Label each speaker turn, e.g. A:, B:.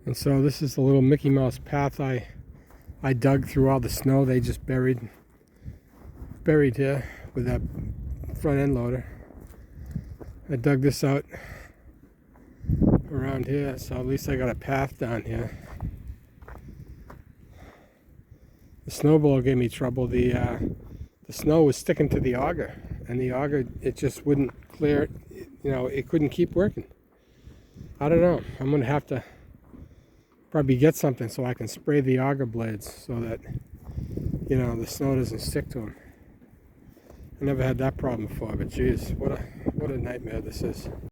A: And so this is the little Mickey Mouse path I dug through all the snow they just buried here with that front end loader. I dug this out around here, so at least I got a path down here. The snowball gave me trouble. The snow was sticking to the auger, and the auger, it just wouldn't clear. You know, it couldn't keep working. I don't know. I'm gonna have to probably get something so I can spray the auger blades so that, you know, the snow doesn't stick to them. I never had that problem before, but geez, what a nightmare this is.